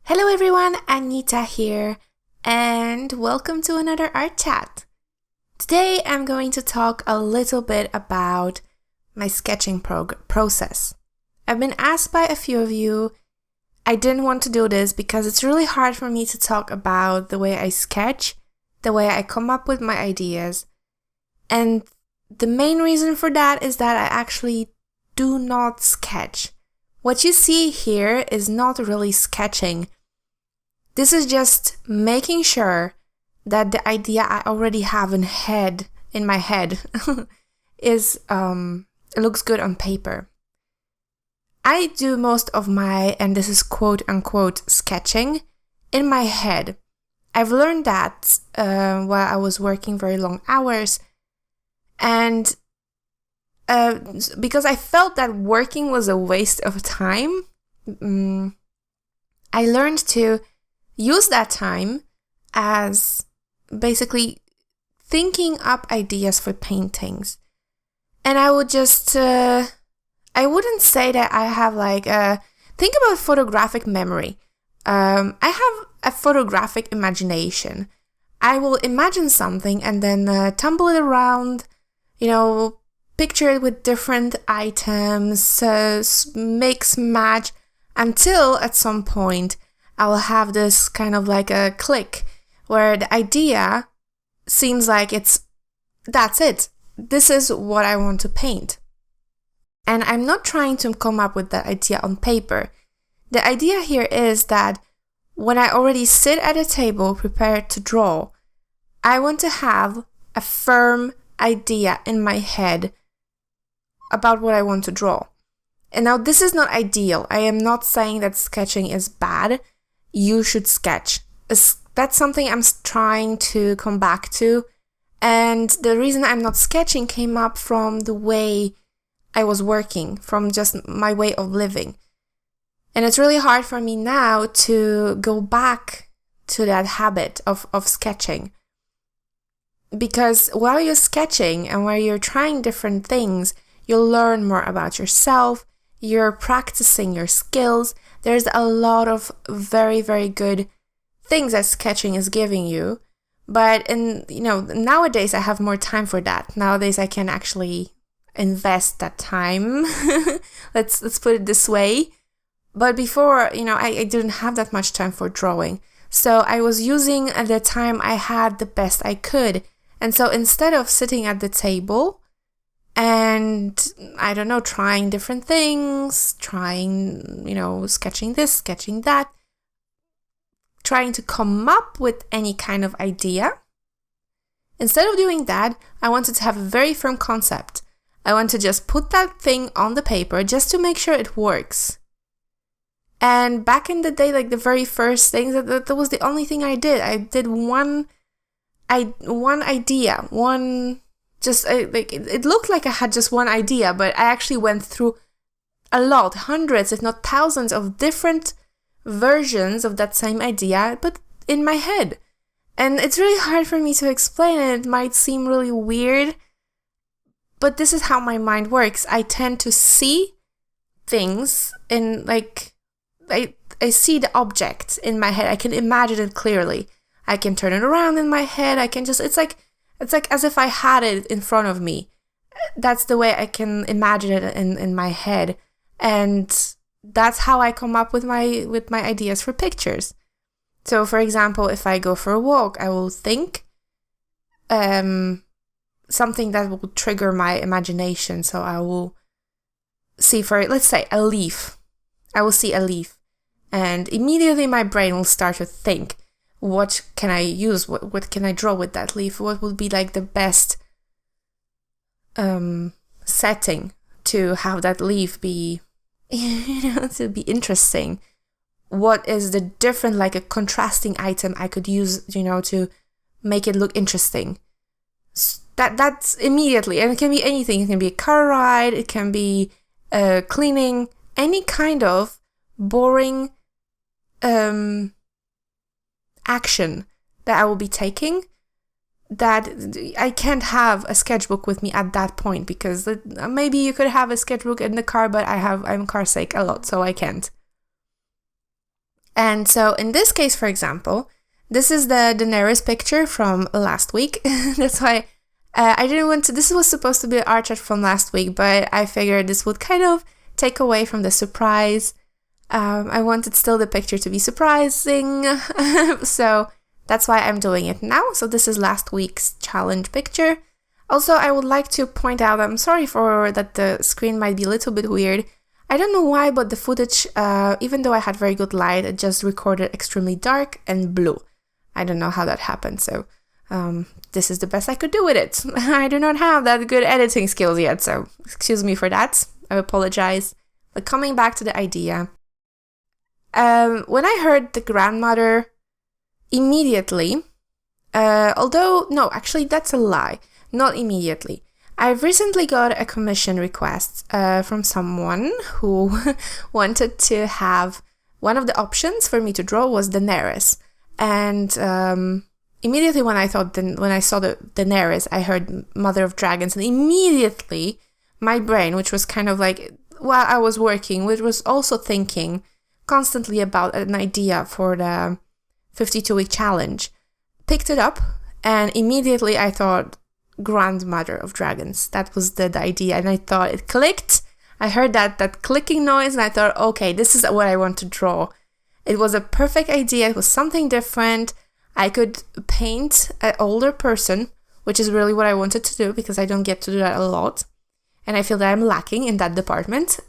Hello everyone, Anita here, and welcome to another art chat. Today I'm going to talk a little bit about my sketching process. I've been asked by a few of you. I didn't want to do this because it's really hard for me to talk about the way I sketch, the way I come up with my ideas, and the main reason for that is that I actually do not sketch. What you see here is not really sketching. This is just making sure that the idea I already have in my head is it looks good on paper. I do most of my, and this is quote unquote, sketching in my head. I've learned that while I was working very long hours, and because I felt that working was a waste of time, I learned to use that time as basically thinking up ideas for paintings. And I would just, I wouldn't say that I have think about photographic memory. I have a photographic imagination. I will imagine something and then tumble it around, picture it with different items, mix, match, until at some point I will have this kind of like a click where the idea seems like that's it. This is what I want to paint. And I'm not trying to come up with that idea on paper. The idea here is that when I already sit at a table prepared to draw, I want to have a firm idea in my head about what I want to draw. And now this is not ideal. I am not saying that sketching is bad. You should sketch. That's something I'm trying to come back to. And the reason I'm not sketching came up from the way I was working, from just my way of living. And it's really hard for me now to go back to that habit of sketching. Because while you're sketching and while you're trying different things, you'll learn more about yourself, you're practicing your skills. There's a lot of very, very good things that sketching is giving you. But nowadays I have more time for that. Nowadays I can actually invest that time. Let's put it this way. But before, I didn't have that much time for drawing. So I was using the time I had the best I could. And so instead of sitting at the table and, trying different things, sketching this, sketching that, trying to come up with any kind of idea. Instead of doing that, I wanted to have a very firm concept. I want to just put that thing on the paper just to make sure it works. And back in the day, the very first things, that was the only thing I did. I did one idea, it looked like I had just one idea, but I actually went through a lot, hundreds, if not thousands of different versions of that same idea, but in my head. And it's really hard for me to explain, and it might seem really weird, but this is how my mind works. I tend to see things in I see the object in my head. I can imagine it clearly. I can turn it around in my head. I can just, it's like as if I had it in front of me. That's the way I can imagine it in my head. And that's how I come up with my ideas for pictures. So for example, if I go for a walk, I will think something that will trigger my imagination. So I will see let's say a leaf. I will see a leaf. And immediately my brain will start to think, what can I use? What can I draw with that leaf? What would be the best setting to have that leaf be, to be interesting? What is the different, a contrasting item I could use, to make it look interesting? That's immediately, and it can be anything. It can be a car ride, it can be cleaning, any kind of boring action that I will be taking, that I can't have a sketchbook with me at that point, because maybe you could have a sketchbook in the car, but I'm car sick a lot, so I can't. And so in this case, for example, this is the Daenerys picture from last week. That's why I didn't want to, this was supposed to be an art chart from last week, but I figured this would kind of take away from the surprise. I wanted still the picture to be surprising. So that's why I'm doing it now. So this is last week's challenge picture. Also, I would like to point out, I'm sorry for that the screen might be a little bit weird. I don't know why, but the footage, even though I had very good light, it just recorded extremely dark and blue. I don't know how that happened, so this is the best I could do with it. I do not have that good editing skills yet, so excuse me for that. I apologize. But coming back to the idea, when I heard the grandmother, immediately, actually that's a lie, not immediately. I've recently got a commission request from someone who wanted to have one of the options for me to draw was Daenerys. And immediately when I saw the Daenerys, I heard Mother of Dragons, and immediately my brain, which was kind of like while I was working, which was also thinking constantly about an idea for the 52-week challenge, picked it up, and immediately I thought Grandmother of Dragons. That was the idea, and I thought it clicked. I heard that clicking noise, and I thought, okay, this is what I want to draw. It was a perfect idea. It was something different. I could paint an older person, which is really what I wanted to do because I don't get to do that a lot, and I feel that I'm lacking in that department.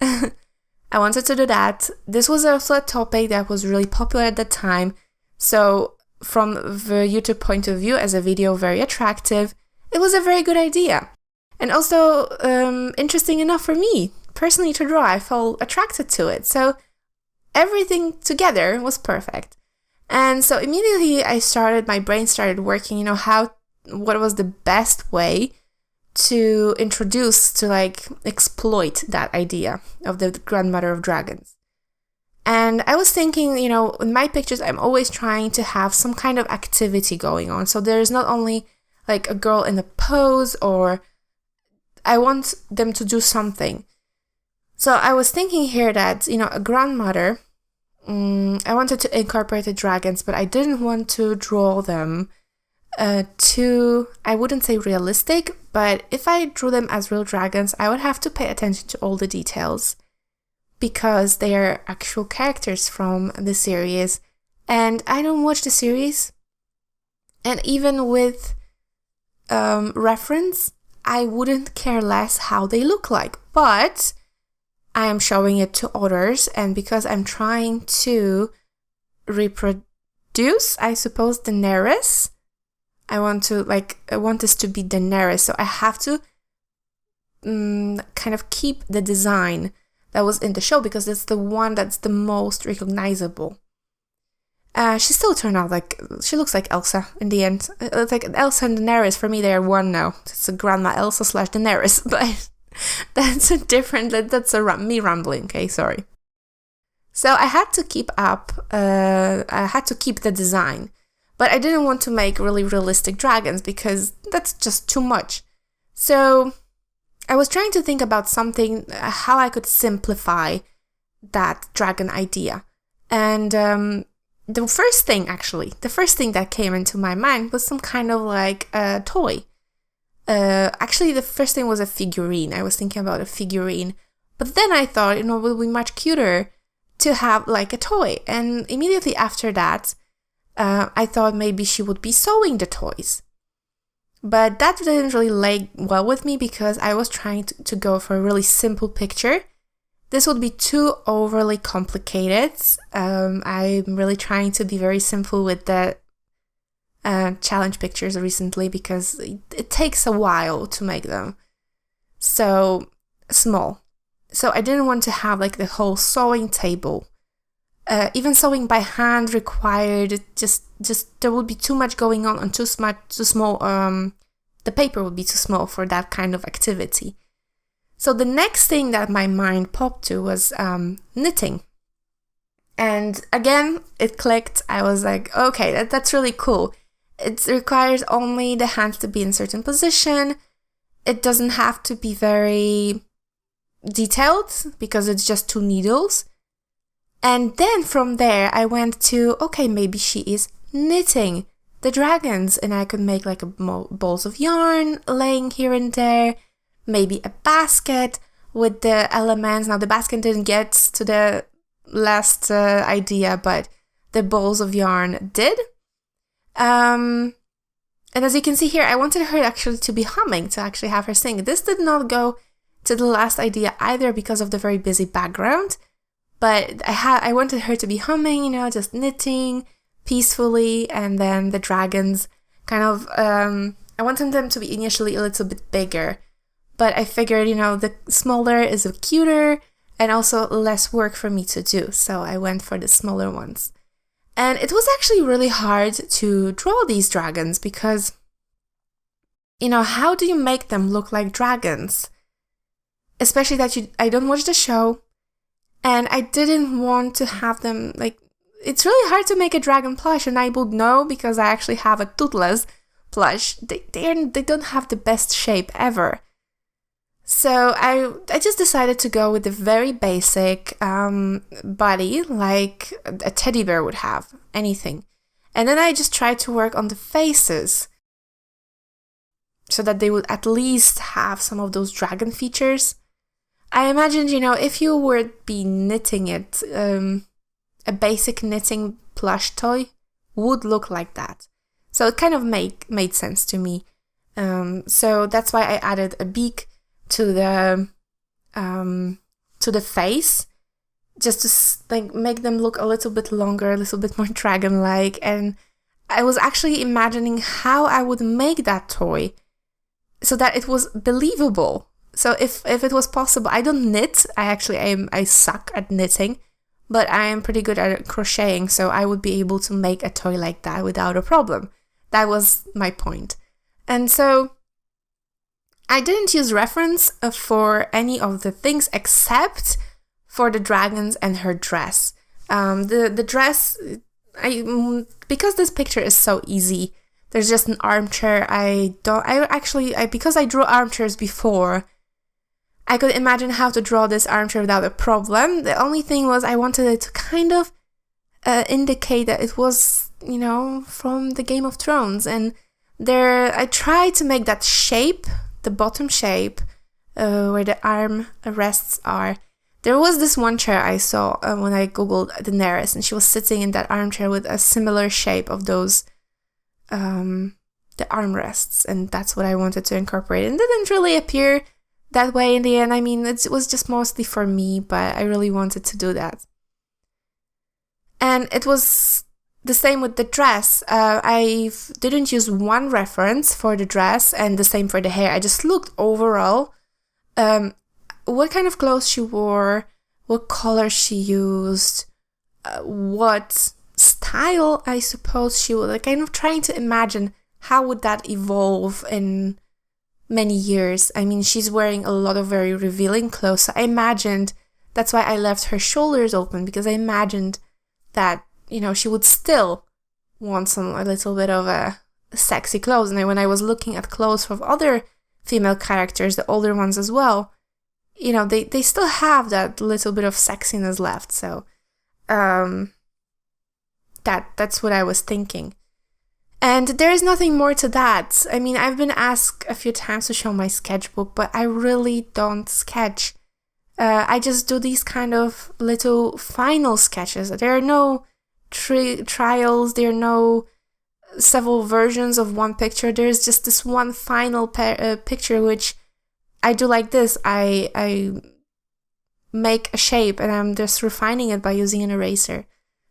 I wanted to do that. This was also a topic that was really popular at the time, so from the YouTube point of view, as a video, very attractive. It was a very good idea. And also interesting enough for me personally to draw. I felt attracted to it. So everything together was perfect. And so immediately my brain started working, what was the best way to introduce, to exploit that idea of the Grandmother of Dragons. And I was thinking, in my pictures, I'm always trying to have some kind of activity going on. So there's not only like a girl in a pose, or I want them to do something. So I was thinking here that, a grandmother, I wanted to incorporate the dragons, but I didn't want to draw them too, I wouldn't say realistic, but if I drew them as real dragons, I would have to pay attention to all the details because they are actual characters from the series. And I don't watch the series. And even with reference, I wouldn't care less how they look like, but I am showing it to others, and because I'm trying to reproduce, I suppose, Daenerys, I want this to be Daenerys, so I have to kind of keep the design that was in the show because it's the one that's the most recognizable. She still turned out she looks like Elsa in the end. It's like Elsa and Daenerys, for me, they are one now. It's a Grandma Elsa / Daenerys, but that's me rambling, okay, sorry. So I had to keep the design, but I didn't want to make really realistic dragons because that's just too much. So I was trying to think about something, how I could simplify that dragon idea. And the first thing that came into my mind was some kind of a toy. Actually, the first thing was a figurine. I was thinking about a figurine. But then I thought, it would be much cuter to have a toy. And immediately after that, I thought maybe she would be sewing the toys. But that didn't really lay well with me because I was trying to go for a really simple picture. This would be too overly complicated. I'm really trying to be very simple with the challenge pictures recently because it takes a while to make them so small. So I didn't want to have the whole sewing table. Even sewing by hand required just there would be too much going on and too small. The paper would be too small for that kind of activity. So the next thing that my mind popped to was knitting. And again, it clicked. I was like, okay, that's really cool. It requires only the hands to be in a certain position. It doesn't have to be very detailed because it's just 2 needles. And then from there, I went to, okay, maybe she is knitting the dragons, and I could make like balls of yarn laying here and there, maybe a basket with the elements. Now the basket didn't get to the last idea, but the balls of yarn did. And as you can see here, I wanted her actually to be humming, to actually have her sing. This did not go to the last idea either because of the very busy background, but I wanted her to be humming, you know, just knitting peacefully, and then the dragons kind of, I wanted them to be initially a little bit bigger, but I figured, you know, the smaller is cuter and also less work for me to do, so I went for the smaller ones. And it was actually really hard to draw these dragons because, you know, how do you make them look like dragons? Especially that I don't watch the show, and I didn't want to have them, like, it's really hard to make a dragon plush, and I would know because I actually have a toothless plush. They don't have the best shape ever. So I just decided to go with the very basic body, like a teddy bear would have, anything. And then I just tried to work on the faces so that they would at least have some of those dragon features. I imagined, you know, if you would be knitting it, a basic knitting plush toy would look like that. So it kind of made sense to me. So that's why I added a beak to the face, just to like make them look a little bit longer, a little bit more dragon-like. And I was actually imagining how I would make that toy so that it was believable. So if it was possible, I don't knit. I suck at knitting, but I am pretty good at crocheting, so I would be able to make a toy like that without a problem. That was my point. And so I didn't use reference for any of the things except for the dragons and her dress. The dress, because this picture is so easy, there's just an armchair. Because I drew armchairs before, I could imagine how to draw this armchair without a problem. The only thing was I wanted it to kind of indicate that it was, you know, from the Game of Thrones. And I tried to make that shape, the bottom shape, where the arm rests are. There was this one chair I saw when I googled Daenerys, and she was sitting in that armchair with a similar shape of those, the armrests, and that's what I wanted to incorporate. And it didn't really appear that way in the end. I mean, it was just mostly for me, but I really wanted to do that. And it was the same with the dress. I didn't use one reference for the dress, and the same for the hair. I just looked overall what kind of clothes she wore, what color she used, what style I suppose she would, like, kind of trying to imagine how would that evolve in many years. I mean, she's wearing a lot of very revealing clothes, so I imagined, that's why I left her shoulders open, because I imagined that, you know, she would still want a little bit of a sexy clothes. And when I was looking at clothes from other female characters, the older ones as well, you know, they still have that little bit of sexiness left. So that's what I was thinking. And there is nothing more to that. I mean, I've been asked a few times to show my sketchbook, but I really don't sketch. I just do these kind of little final sketches. There are no trials, there are no several versions of one picture. There's just this one final picture, which I do like this. I make a shape and I'm just refining it by using an eraser.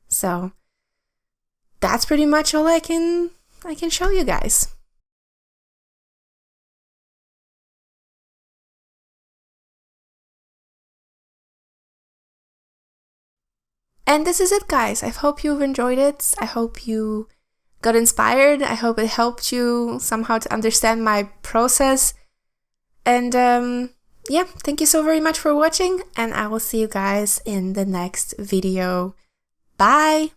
So that's pretty much all I can show you guys. And this is it, guys. I hope you've enjoyed it. I hope you got inspired. I hope it helped you somehow to understand my process. And yeah, thank you so very much for watching, and I will see you guys in the next video. Bye!